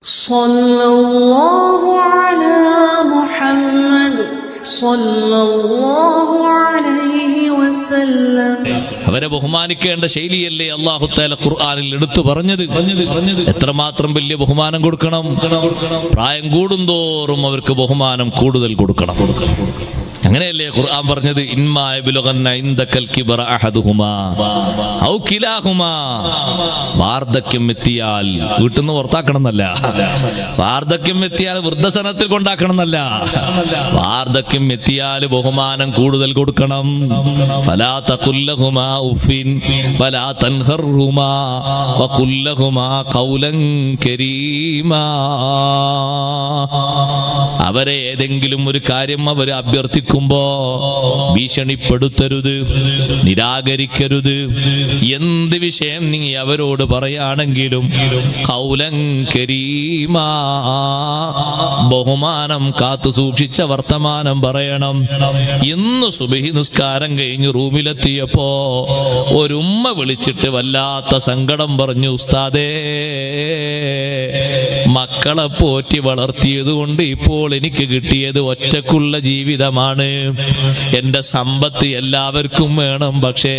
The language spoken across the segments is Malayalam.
സല്ലല്ലാഹു അലാ മുഹമ്മദ് സല്ലല്ലാഹു അലൈഹി വസല്ലം. അവരെ ബഹുമാനിക്കേണ്ട ശൈലിയല്ലേ അല്ലാഹു തആല ഖുർആനിൽ എടുത്തു പറഞ്ഞത്. എത്രമാത്രം വലിയ ബഹുമാനം കൊടുക്കണം. പ്രായം കൂടുന്തോറും അവർക്ക് ബഹുമാനം കൂടുതൽ കൊടുക്കണം. അങ്ങനെയല്ലേ ഖുർആൻ പറഞ്ഞത്, ഇമ്മാ യബ്ലുഗന്ന ഇൻദകൽ കിബറ അഹദുഹുമാ ഔ കിലാഹുമാ. വാർദ്ധക്യം എത്തിയാൽ വീട്ടിൽ നിന്ന് പുറത്താക്കണം എന്നല്ല, വാർദ്ധക്യം എത്തിയാൽ വൃദ്ധസനത്തിൽ കൊണ്ടാക്കണം എന്നല്ല, വാർദ്ധക്യം എത്തിയാൽ ബഹുമാനം കൂടുതൽ കൊടുക്കണം. ഫലാ തഖുൽ ലഹുമാ ഉഫിൻ വലാ തൻഹർഹുമാ വഖുൽ ലഹുമാ ഖൗലൻ കരീമാ. അവരെ ഏതെങ്കിലും ഒരു കാര്യം അവർ അഭ്യർത്ഥിക്കുമ്പോ ഭീഷണിപ്പെടുത്തരുത്, നിരാകരിക്കരുത്. എന്ത് വിഷയം നീ അവരോട് പറയാണെങ്കിലും ഖൗലൻ കരീമാ, ബഹുമാനം കാത്തു സൂക്ഷിച്ച വർത്തമാനം പറയണം. ഇന്ന് സുബഹി നിസ്കാരം കഴിഞ്ഞ് റൂമിലെത്തിയപ്പോ ഒരുമ്മ വിളിച്ചിട്ട് വല്ലാത്ത സങ്കടം പറഞ്ഞു, ഉസ്താദേ, മക്കളെ പോറ്റി വളർത്തിയത് കൊണ്ട് ഇപ്പോൾ എനിക്ക് കിട്ടിയത് ഒറ്റക്കുള്ള ജീവിതമാണ്. എന്റെ സമ്പത്ത് എല്ലാവർക്കും വേണം, പക്ഷേ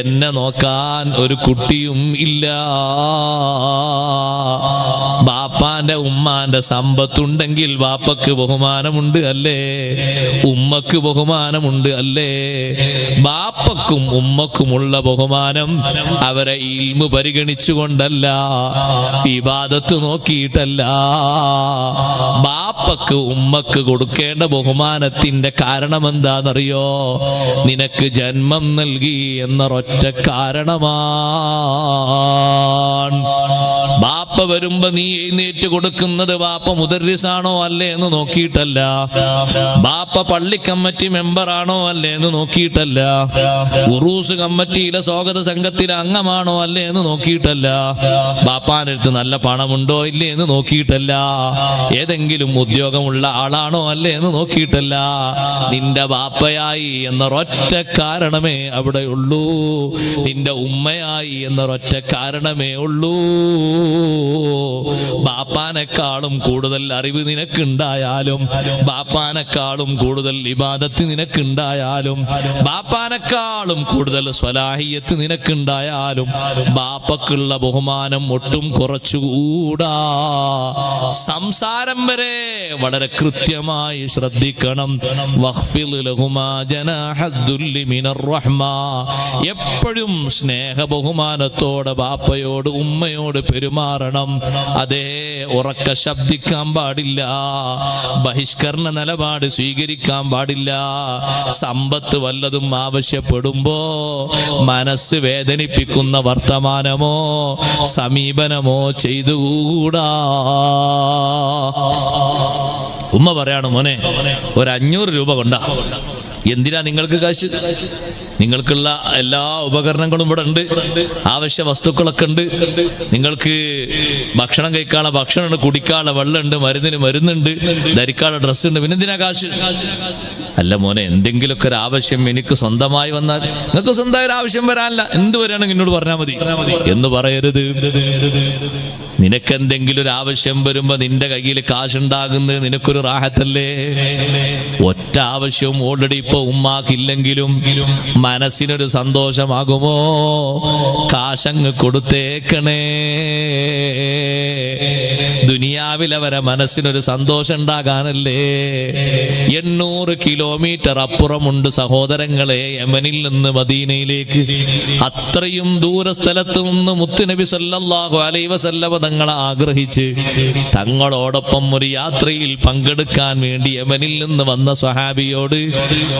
എന്നെ നോക്കാൻ ഒരു കുട്ടിയും ഇല്ല. ബാപ്പാന്റെ ഉമ്മാന്റെ സമ്പത്തുണ്ടെങ്കിൽ ബാപ്പക്ക് ബഹുമാനമുണ്ട് അല്ലേ, ഉമ്മക്ക് ബഹുമാനമുണ്ട് അല്ലേ. ബാപ്പക്കും ഉമ്മക്കുമുള്ള ബഹുമാനം അവരെ ഇൽമു പരിഗണിച്ചുകൊണ്ടല്ല, ഇബാദത്ത് നോക്കിയിട്ടല്ല. ബാപ്പക്ക് ഉമ്മക്ക് കൊടുക്കേണ്ട ബഹുമാനത്തിന്റെ കാരണം എന്താണെന്നറിയോ? നിനക്ക് ജന്മം നൽകി എന്നൊരൊറ്റ കാരണമാണ്. ബാപ്പ വരുമ്പോ നീ എഴുന്നേറ്റ് കൊടുക്കുന്നത് ബാപ്പ മുദർരിസാണോ അല്ലേ എന്ന് നോക്കിയിട്ടല്ല, ബാപ്പ പള്ളി കമ്മിറ്റി മെമ്പറാണോ അല്ലേ എന്ന് നോക്കിയിട്ടല്ല, ഉറൂസ് കമ്മിറ്റിയിലെ സ്വാഗത സംഘത്തിലെ അംഗമാണോ അല്ലേ എന്ന് നോക്കിയിട്ടല്ല, ബാപ്പാനടുത്ത് നല്ല പണമുണ്ടോ ഇല്ലേ എന്ന് നോക്കിയിട്ടല്ല, ഏതെങ്കിലും ഉദ്യോഗമുള്ള ആളാണോ അല്ലേ എന്ന് നോക്കിയിട്ടല്ല. നിന്റെ ബാപ്പയായി എന്നൊരൊറ്റ കാരണമേ അവിടെ ഉള്ളൂ, നിന്റെ ഉമ്മയായി എന്നൊരൊറ്റ കാരണമേ ഉള്ളൂ. ബാപ്പാനെക്കാളും കൂടുതൽ അറിവ് നിനക്കുണ്ടായാലും, ബാപ്പാനെക്കാളും കൂടുതൽ ഇബാദത്ത് നിനക്കുണ്ടായാലും, ബാപ്പാനെക്കാളും കൂടുതൽ സ്വലാഹിയത്ത് നിനക്കുണ്ടായാലും ബാപ്പക്കുള്ള ബഹുമാനം ഒട്ടും കുറച്ചുകൂടാ. സംസാരം വരെ വളരെ കൃത്യമായി ശ്രദ്ധിക്കണം. എപ്പോഴും സ്നേഹ ബഹുമാനത്തോടെ ബാപ്പയോട് ഉമ്മയോട് പെരുമാറണം. അതേ, ഉറക്ക ശബ്ദിക്കാൻ പാടില്ല, ബഹിഷ്കരണ നിലപാട് സ്വീകരിക്കാൻ പാടില്ല. സമ്പത്ത് വല്ലതും ആവശ്യപ്പെടുമ്പോ മനസ്സ് വേദനിപ്പിക്കുന്ന വർത്തമാനമോ സമീപനമോ ചെയ്തുകൂടാ. ഉമ്മ പറയാണ്, മോനെ ഒരു 500 രൂപ കൊണ്ടാ. എന്തിനാ നിങ്ങൾക്ക് കാശ്? നിങ്ങൾക്കുള്ള എല്ലാ ഉപകരണങ്ങളും ഇവിടെ ഉണ്ട്, ആവശ്യ വസ്തുക്കളൊക്കെ ഉണ്ട്. നിങ്ങൾക്ക് ഭക്ഷണം കഴിക്കാനുള്ള ഭക്ഷണമുണ്ട്, കുടിക്കാനുള്ള വെള്ളമുണ്ട്, മരുന്നിന് മരുന്നുണ്ട്, ധരിക്കാനുള്ള ഡ്രസ്സ് ഉണ്ട്. പിന്നെന്തിനാ കാശ്? അല്ല മോനെ, എന്തെങ്കിലുമൊക്കെ ഒരു ആവശ്യം എനിക്ക് സ്വന്തമായി വന്നാൽ, നിങ്ങൾക്ക് സ്വന്തമായ ഒരു ആവശ്യം വരാനില്ല, എന്ത് വരികയാണെങ്കിൽ എന്നോട് പറഞ്ഞാൽ മതി എന്ന് പറയരുത്. നിനക്കെന്തെങ്കിലും ഒരു ആവശ്യം വരുമ്പോ നിന്റെ കയ്യിൽ കാശുണ്ടാകുന്നത് നിനക്കൊരു റാഹത്തല്ലേ? ഒറ്റ ആവശ്യവും ഓൾറെഡി ഇപ്പൊ ഉമ്മാക്കില്ലെങ്കിലും മനസ്സിനൊരു സന്തോഷമാകുമോ? കാശങ്ങ് കൊടുത്തേക്കണേ. ദുനിയാവിൽ അവരെ മനസ്സിനൊരു സന്തോഷം ഉണ്ടാകാനല്ലേ. 800 കിലോമീറ്റർ അപ്പുറമുണ്ട് സഹോദരങ്ങളെ യമനിൽ നിന്ന് മദീനയിലേക്ക്. അത്രയും ദൂരസ്ഥലത്ത് നിന്ന് മുത്തുനബി സല്ലല്ലാഹു അലൈഹി വസല്ലം തങ്ങളെ ആഗ്രഹിച്ച് തങ്ങളോടൊപ്പം ഒരു യാത്രയിൽ പങ്കെടുക്കാൻ വേണ്ടി യമനിൽ നിന്ന് വന്ന സ്വഹാബിയോട്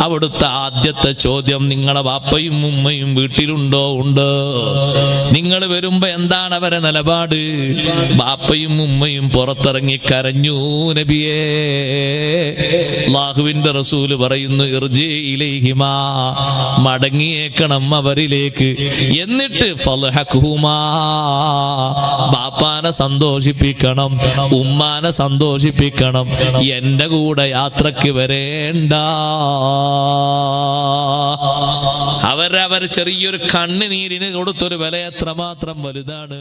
അവിടുത്തെ ആദ്യത്തെ ചോദ്യം, നിങ്ങളെ ബാപ്പയും ഉമ്മയും വീട്ടിലുണ്ടോ? ഉണ്ട്. നിങ്ങൾ വരുമ്പോ എന്താണ് അവരെ നിലപാട്? ബാപ്പയും ഉമ്മയും പുറത്തിറങ്ങി കരഞ്ഞു നബിയേ. അല്ലാഹുവിന്റെ റസൂല് പറയുന്നു, ഇർജി ഇലൈഹിമാ, മടങ്ങിയേക്കണം അവരിലേക്ക്. എന്നിട്ട് ഫൽഹഖുമാ, ബാപ്പാനെ സന്തോഷിപ്പിക്കണം, ഉമ്മാനെ സന്തോഷിപ്പിക്കണം, എന്റെ കൂടെ യാത്രക്ക് വരേണ്ട. അവരവർ ചെറിയൊരു കണ്ണുനീരിന് കൊടുത്തൊരു വില എത്രമാത്രം വലുതാണ്.